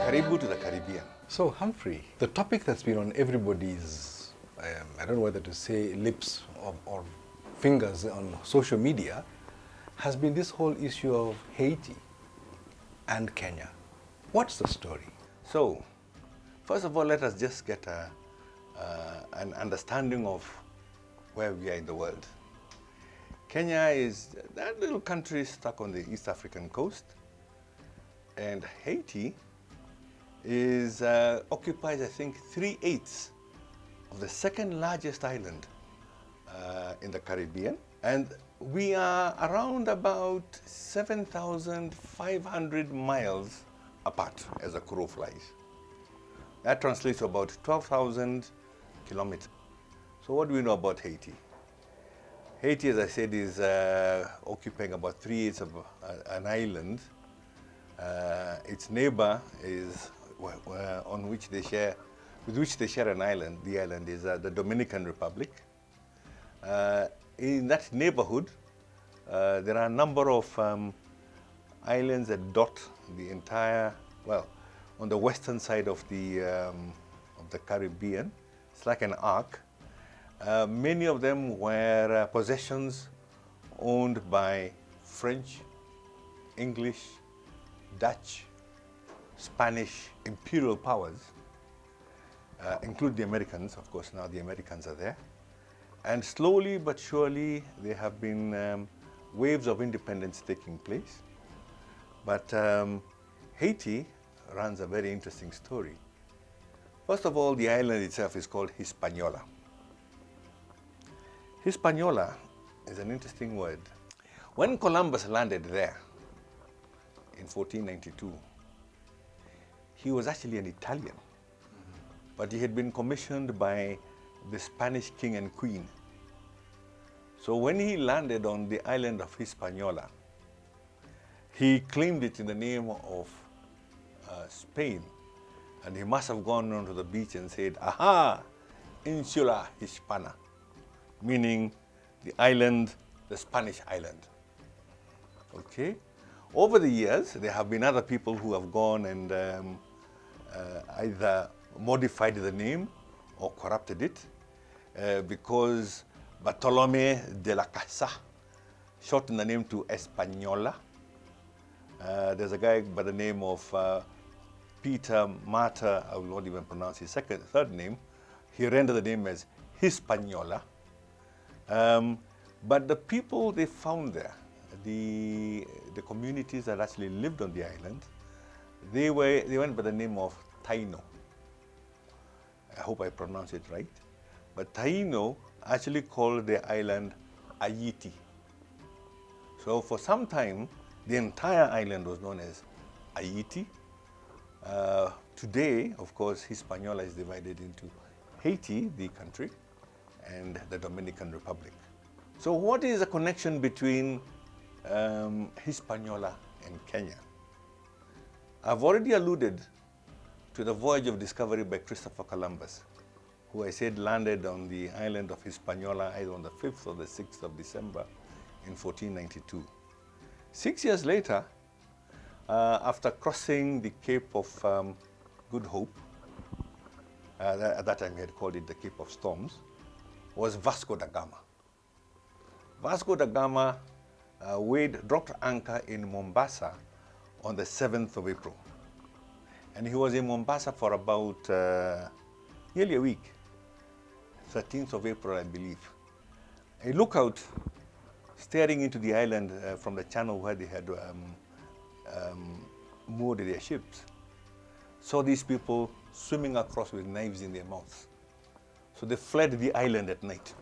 Karibu to the Caribbean. So Humphrey, the topic that's been on everybody's, I don't know whether to say lips or fingers on social media, has been this whole issue of Haiti and Kenya. What's the story? So, first of all, let us just get an understanding of where we are in the world. Kenya is that little country stuck on the East African coast, and Haiti is occupies, I think, 3/8 of the second largest island in the Caribbean, and we are around about 7,500 miles apart as a crow flies. That translates to about 12,000 kilometers. So what do we know about Haiti? Haiti, as I said, is occupying about 3/8 of an island. Its neighbor is with which they share an island. The island is the Dominican Republic. In that neighborhood, there are a number of islands that dot the entire, well, on the western side of the Caribbean. It's like an arc. Many of them were possessions owned by French, English, Dutch, Spanish imperial powers, include the Americans. Of course, now the Americans are there. And slowly but surely, there have been waves of independence taking place. But Haiti runs a very interesting story. First of all, the island itself is called Hispaniola. Hispaniola is an interesting word. When Columbus landed there in 1492, he was actually an Italian, but he had been commissioned by the Spanish king and queen. So when he landed on the island of Hispaniola, he claimed it in the name of Spain, and he must have gone onto the beach and said, "Aha, Insula Hispana," meaning the island, the Spanish island. Okay? Over the years, there have been other people who have gone and either modified the name or corrupted it, because Bartolome de la Casa shortened the name to Española. There's a guy by the name of Peter Marta, I will not even pronounce his third name. He rendered the name as Hispaniola. But the people they found there, the communities that actually lived on the island, they went by the name of Taino. I hope I pronounce it right. But Taino actually called the island Haiti. So for some time, the entire island was known as Haiti. Today, of course, Hispaniola is divided into Haiti, the country, and the Dominican Republic. So what is the connection between Hispaniola and Kenya? I've already alluded to the voyage of discovery by Christopher Columbus, who I said landed on the island of Hispaniola either on the 5th or the 6th of December in 1492. 6 years later, after crossing the Cape of Good Hope, at that time we had called it the Cape of Storms, was Vasco da Gama. Vasco da Gama dropped anchor in Mombasa on the 7th of April. And he was in Mombasa for about nearly a week, 13th of April, I believe. A lookout staring into the island from the channel where they had moored their ships saw these people swimming across with knives in their mouths. So they fled the island at night.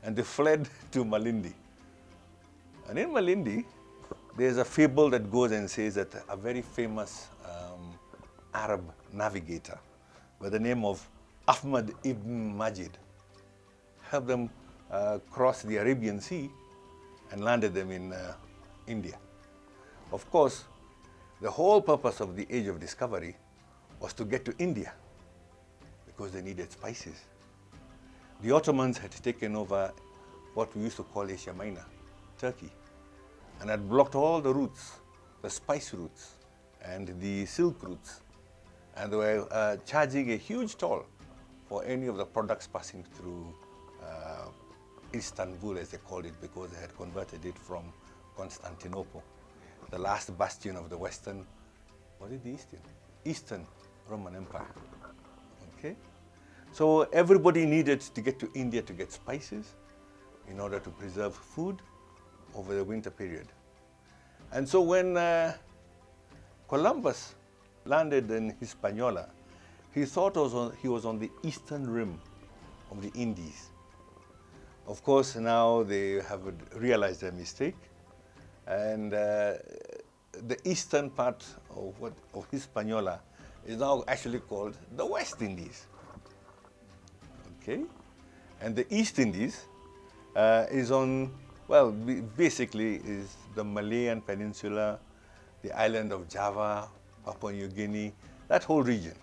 And they fled to Malindi. And in Malindi, there's a fable that goes and says that a very famous Arab navigator by the name of Ahmad ibn Majid helped them cross the Arabian Sea and landed them in India. Of course, The whole purpose of the Age of Discovery was to get to India because they needed spices. The Ottomans had taken over what we used to call Asia Minor, Turkey, and had blocked all the routes, the spice routes and the silk routes, and they were charging a huge toll for any of the products passing through Istanbul, as they called it, because they had converted it from Constantinople, the last bastion of the Western, was it the Eastern? Eastern Roman Empire. Okay? So everybody needed to get to India to get spices in order to preserve food over the winter period. And so when Columbus landed in Hispaniola, he thought he was on the eastern rim of the Indies. Of course, now they have realized their mistake, and the eastern part of Hispaniola is now actually called the West Indies. Okay? And the East Indies is on, well, basically is the Malayan Peninsula, the island of Java, Papua New Guinea, that whole region.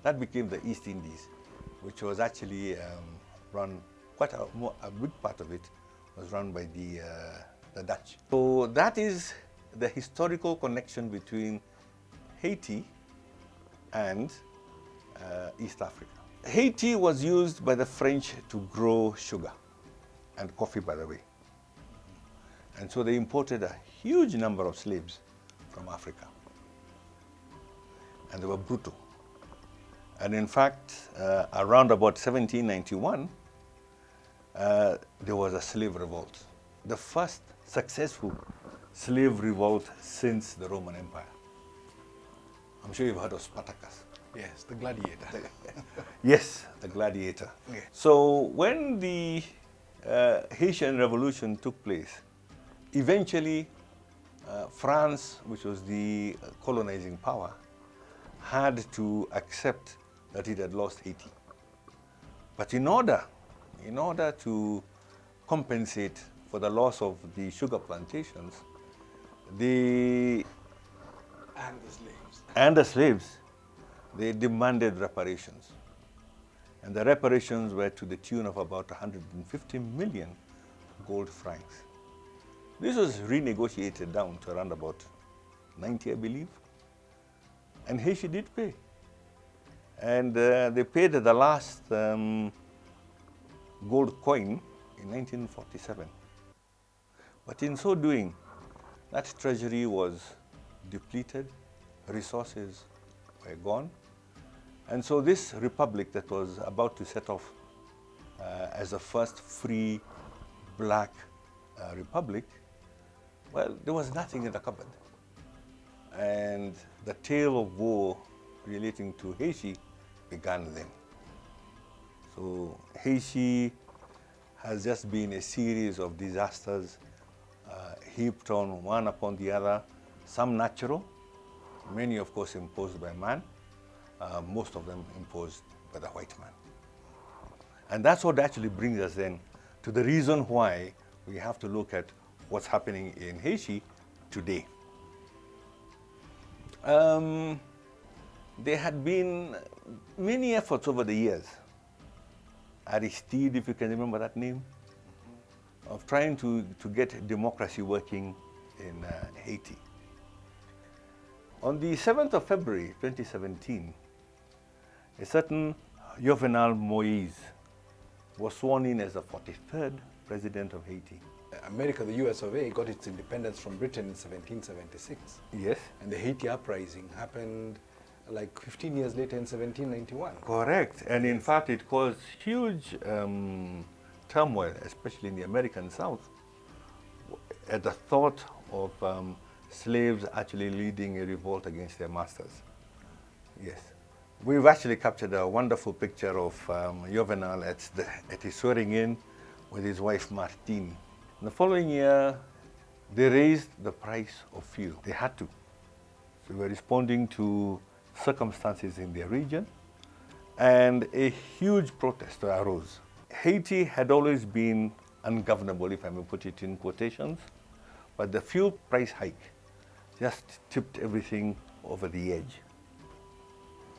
That became the East Indies, which was actually run, a big part of it was run by the Dutch. So that is the historical connection between Haiti and East Africa. Haiti was used by the French to grow sugar and coffee, by the way. And so they imported a huge number of slaves from Africa. And they were brutal. And in fact, around about 1791, there was a slave revolt. The first successful slave revolt since the Roman Empire. I'm sure you've heard of Spartacus. Yes, the gladiator. Yes, the gladiator. Yeah. So when the Haitian Revolution took place, eventually France, which was the colonizing power, had to accept that it had lost Haiti. But in order to compensate for the loss of the sugar plantations, and the slaves, they demanded reparations. And the reparations were to the tune of about 150 million gold francs. This was renegotiated down to around about 90, I believe. And Haiti did pay. And they paid the last gold coin in 1947. But in so doing, that treasury was depleted, resources were gone. And so this republic that was about to set off as the first free black republic, well, there was nothing in the cupboard. And the tale of woe relating to Haiti began then. So Haiti has just been a series of disasters heaped on one upon the other, some natural, many of course imposed by man, most of them imposed by the white man. And that's what actually brings us then to the reason why we have to look at what's happening in Haiti today. There had been many efforts over the years, Aristide, if you can remember that name, of trying to get democracy working in Haiti. On the 7th of February 2017, a certain Jovenel Moïse was sworn in as the 43rd president of Haiti. America, the US of A, got its independence from Britain in 1776. Yes. And the Haiti uprising happened like 15 years later in 1791. Correct. And in fact, it caused huge turmoil, especially in the American South, at the thought of slaves actually leading a revolt against their masters. Yes. We've actually captured a wonderful picture of Jovenel at his swearing in with his wife Martine. In the following year, they raised the price of fuel. They had to. So they were responding to circumstances in their region, and a huge protest arose. Haiti had always been ungovernable, if I may put it in quotations, but the fuel price hike just tipped everything over the edge.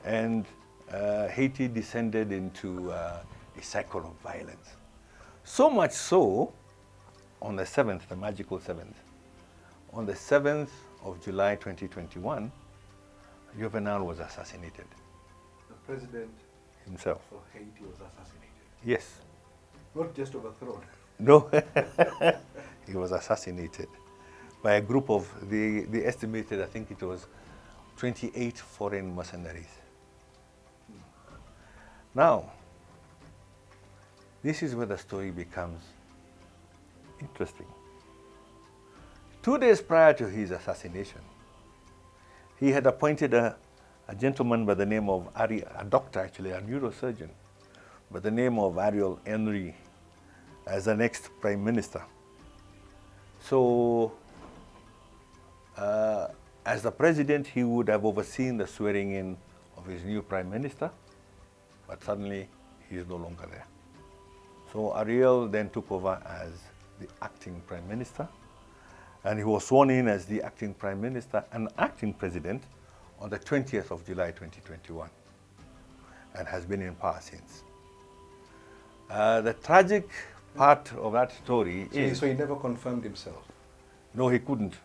And Haiti descended into a cycle of violence. So much so, on the 7th, the magical 7th, on the 7th of July 2021, Juvenal was assassinated. The president Himself. of Haiti was assassinated. Yes. Not just overthrown. No, he was assassinated by a group of, they estimated, I think it was 28 foreign mercenaries. Now, this is where the story becomes interesting. 2 days prior to his assassination, he had appointed a gentleman by the name of a doctor actually, a neurosurgeon, by the name of Ariel Henry as the next prime minister. So, as the president, he would have overseen the swearing in of his new prime minister, but suddenly he is no longer there. So Ariel then took over as the acting prime minister, and he was sworn in as the acting prime minister and acting president on the 20th of July 2021, and has been in power since. The tragic part of that story is... So he never confirmed himself? No, he couldn't.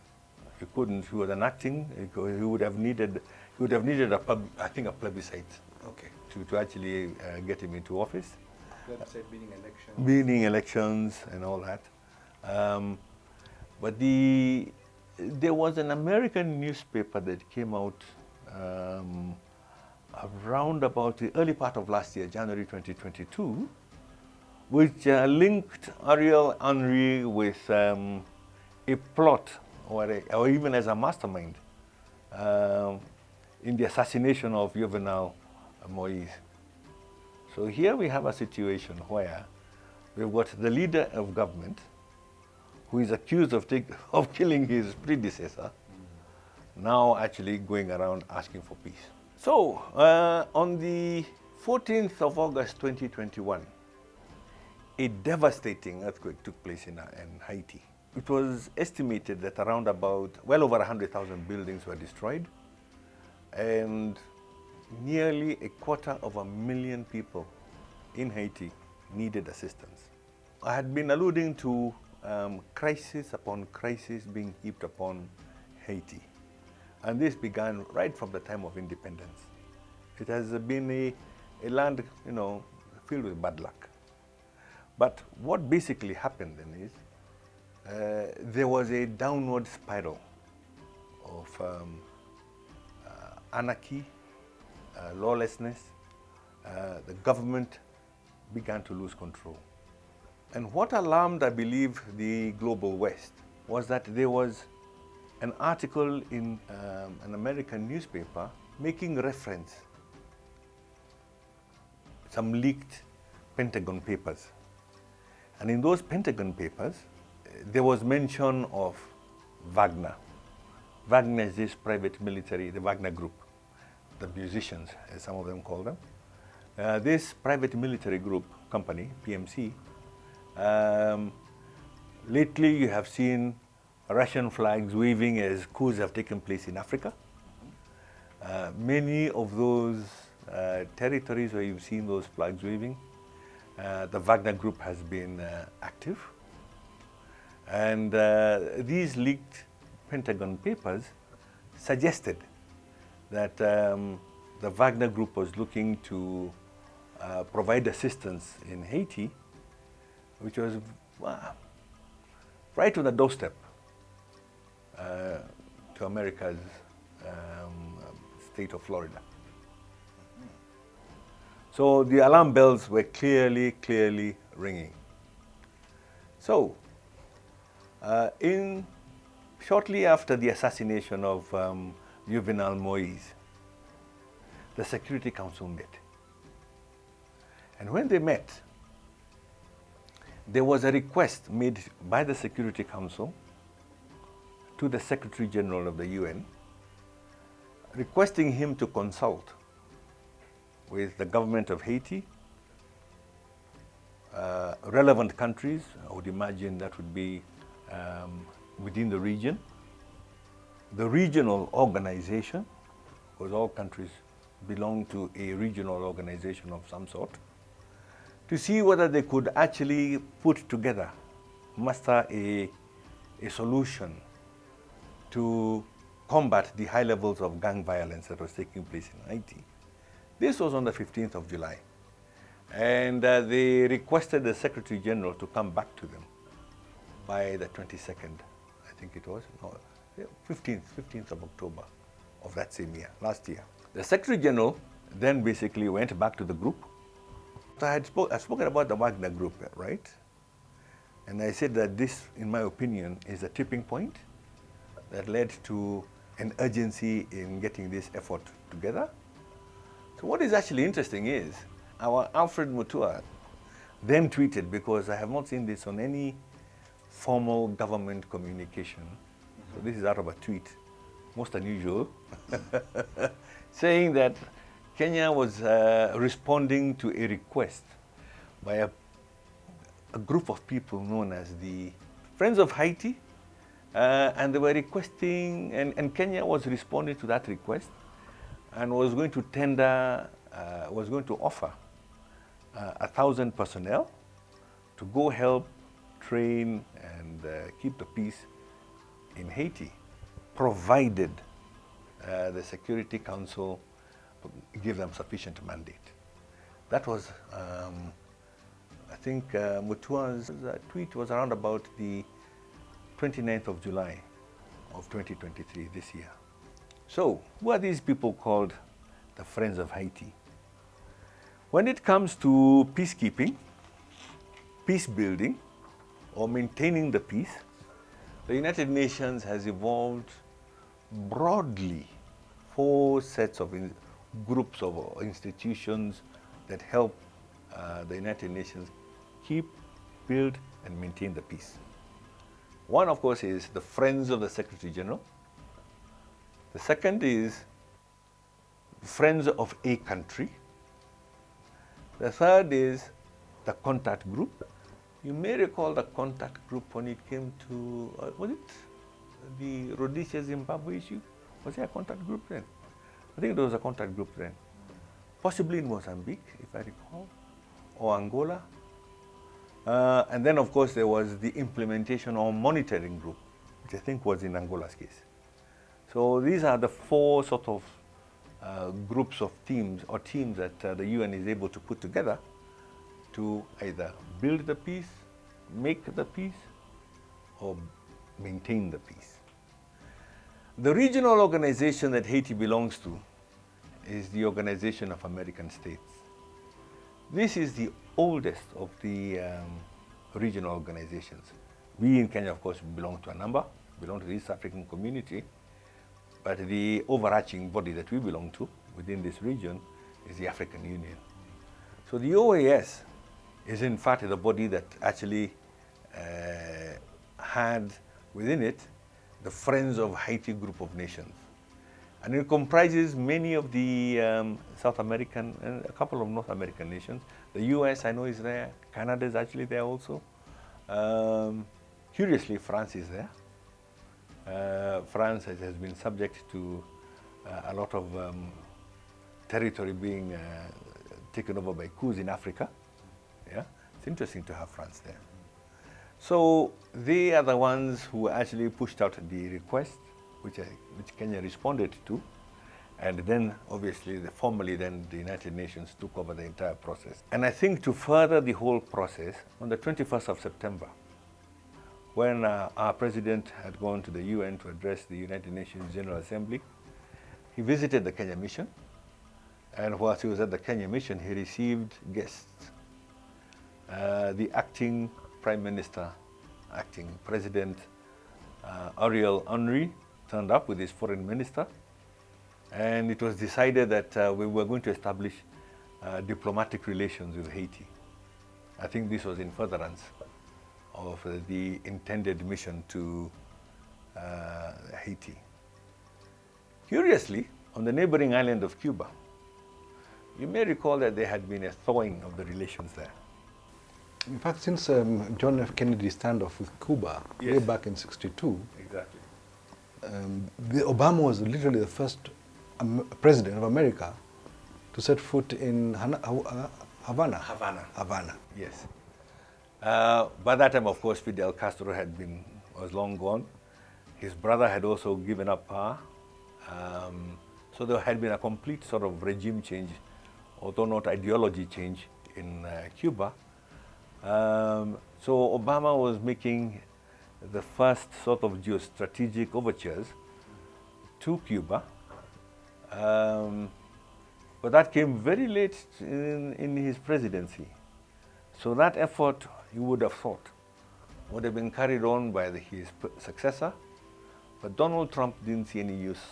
He couldn't. He was an acting. He would have needed I think a plebiscite. Okay. To actually get him into office. Plebiscite meaning elections. Meaning elections and all that. But there was an American newspaper that came out around about the early part of last year, January 2022, which linked Ariel Henry with a plot or even as a mastermind in the assassination of Juvenal Moise. So here we have a situation where we've got the leader of government who is accused of killing his predecessor, now actually going around asking for peace. So on the 14th of August 2021, a devastating earthquake took place in Haiti. It was estimated that around about well over 100,000 buildings were destroyed, and nearly 250,000 people in Haiti needed assistance. I had been alluding to crisis upon crisis being heaped upon Haiti, and this began right from the time of independence. It has been a land, filled with bad luck. But what basically happened then is there was a downward spiral of anarchy, lawlessness. The government began to lose control. And what alarmed, I believe, the global West was that there was an article in an American newspaper making reference to some leaked Pentagon papers. And in those Pentagon papers, there was mention of Wagner. Wagner is this private military, the Wagner Group, the musicians, as some of them call them. This private military group company, PMC, lately you have seen Russian flags waving as coups have taken place in Africa. Many of those territories where you've seen those flags waving, the Wagner Group has been active. And these leaked Pentagon papers suggested that the Wagner Group was looking to provide assistance in Haiti, which was right on the doorstep to America's state of Florida. So the alarm bells were clearly ringing. So shortly after the assassination of Juvenal Moise, the Security Council met. And when they met, there was a request made by the Security Council to the Secretary General of the UN, requesting him to consult with the government of Haiti, relevant countries. I would imagine that would be within the region, the regional organization, because all countries belong to a regional organization of some sort, to see whether they could actually put together, muster a solution to combat the high levels of gang violence that was taking place in Haiti. This was on the 15th of July. And they requested the Secretary General to come back to them by the 22nd, I think it was, no, 15th of October of that same year, last year. The Secretary General then basically went back to the group. I've spoken about the Wagner Group, right? And I said that this, in my opinion, is a tipping point that led to an urgency in getting this effort together. So what is actually interesting is our Alfred Mutua then tweeted, because I have not seen this on any formal government communication, so this is out of a tweet, most unusual, saying that Kenya was responding to a request by a group of people known as the Friends of Haiti, and they were requesting, and Kenya was responding to that request and was going to tender, was going to offer 1,000 personnel to go help train and keep the peace in Haiti, provided the Security Council give them sufficient mandate. That was, I think, Mutua's tweet was around about the 29th of July of 2023, this year. So, who are these people called the Friends of Haiti? When it comes to peacekeeping, peace building, or maintaining the peace, the United Nations has evolved broadly 4 sets of groups of institutions that help the United Nations keep, build, and maintain the peace. One, of course, is the Friends of the Secretary General. The second is Friends of a country. The third is the contact group. You may recall the contact group when it came to, was it the Rhodesia Zimbabwe issue? Was there a contact group then? I think there was a contact group then. Possibly in Mozambique, if I recall, or Angola. And then, of course, there was the implementation or monitoring group, which I think was in Angola's case. So these are the 4 sort of groups of teams or teams that the UN is able to put together to either build the peace, make the peace, or maintain the peace. The regional organization that Haiti belongs to is the Organization of American States. This is the oldest of the regional organizations. We in Kenya, of course, belong to a number, belong to the East African Community, but the overarching body that we belong to within this region is the African Union. So the OAS is in fact the body that actually had within it the Friends of Haiti group of nations. And it comprises many of the South American and a couple of North American nations. The US, I know, is there. Canada is actually there also. Curiously, France is there. France has been subject to a lot of territory being taken over by coups in Africa. Yeah, it's interesting to have France there. So they are the ones who actually pushed out the request, which Kenya responded to, and then obviously formally then the United Nations took over the entire process. And I think to further the whole process, on the 21st of September, when our president had gone to the UN to address the United Nations General Assembly, he visited the Kenya mission, and whilst he was at the Kenya mission, he received guests. The acting Prime Minister, acting President Ariel Henry turned up with his foreign minister, and it was decided that we were going to establish diplomatic relations with Haiti. I think this was in furtherance of the intended mission to Haiti. Curiously, on the neighboring island of Cuba, you may recall that there had been a thawing of the relations there. In fact, since John F. Kennedy's standoff with Cuba, Yes. way back in '62, Exactly. Obama was literally the first president of America to set foot in Havana. Havana, yes. By that time, of course, Fidel Castro was long gone. His brother had also given up power. So there had been a complete sort of regime change, although not ideology change, in Cuba. So Obama was making the first sort of geostrategic overtures to Cuba. But that came very late in his presidency. So that effort, you would have thought, would have been carried on by his successor. But Donald Trump didn't see any use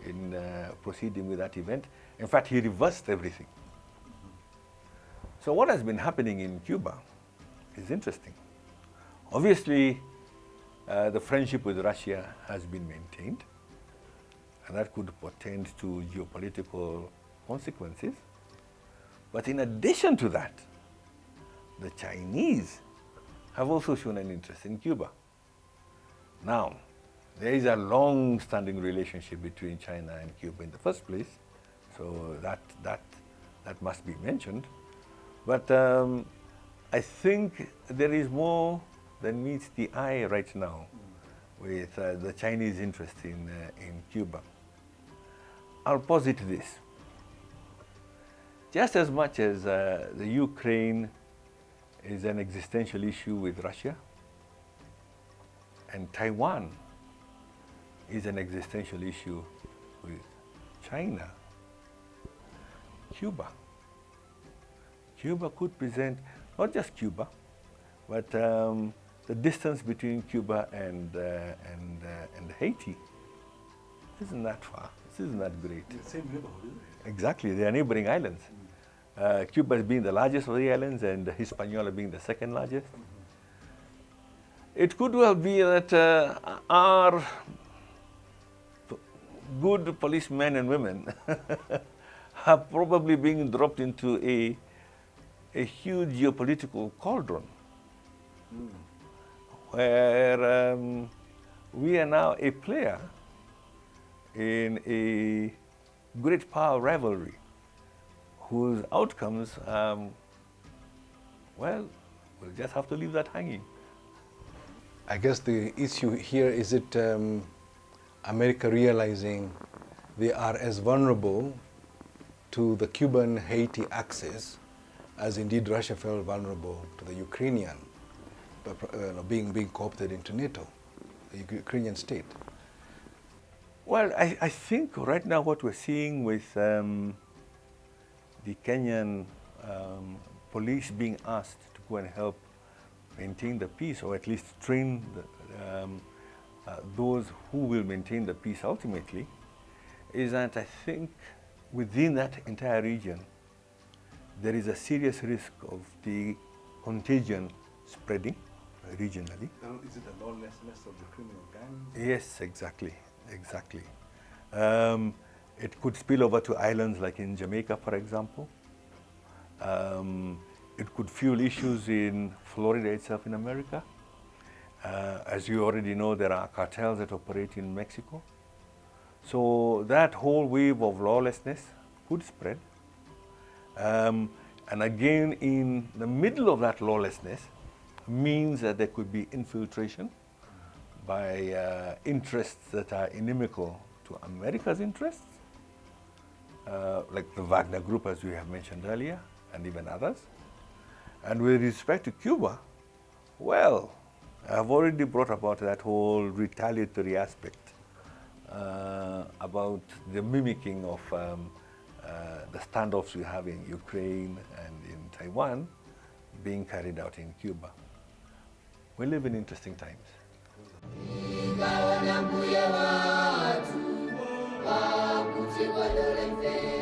in proceeding with that event. In fact, he reversed everything. So what has been happening in Cuba is interesting. Obviously, the friendship with Russia has been maintained, and that could portend to geopolitical consequences. But in addition to that, the Chinese have also shown an interest in Cuba. Now, there is a long-standing relationship between China and Cuba in the first place, so that must be mentioned. But I think there is more than meets the eye right now with the Chinese interest in Cuba. I'll posit this. Just as much as the Ukraine is an existential issue with Russia, and Taiwan is an existential issue with China, Cuba could present, not just Cuba, but the distance between Cuba and Haiti isn't that far. This isn't that great. The same neighborhood, isn't it? Exactly, they are neighboring islands. Cuba being the largest of the islands and Hispaniola being the second largest. It could well be that our good policemen and women are probably being dropped into a huge geopolitical cauldron where we are now a player in a great power rivalry whose outcomes, well, we'll just have to leave that hanging. I guess the issue here is it America realizing they are as vulnerable to the Cuban-Haiti axis as indeed Russia felt vulnerable to the Ukrainian, being co-opted into NATO, the Ukrainian state. Well, I think right now what we're seeing with the Kenyan police being asked to go and help maintain the peace, or at least train those who will maintain the peace ultimately, is that I think within that entire region, there is a serious risk of the contagion spreading regionally. Is it the lawlessness of the criminal gangs? Yes, exactly. It could spill over to islands like in Jamaica, for example. It could fuel issues in Florida itself in America. As you already know, there are cartels that operate in Mexico. So that whole wave of lawlessness could spread. And again, in the middle of that lawlessness means that there could be infiltration by interests that are inimical to America's interests, like the Wagner Group, as we have mentioned earlier, and even others. And with respect to Cuba, well, I've already brought about that whole retaliatory aspect about the mimicking of the standoffs we have in Ukraine and in Taiwan being carried out in Cuba. We live in interesting times. Ingawa na mbuya watu, wakuti kwa dole mfe.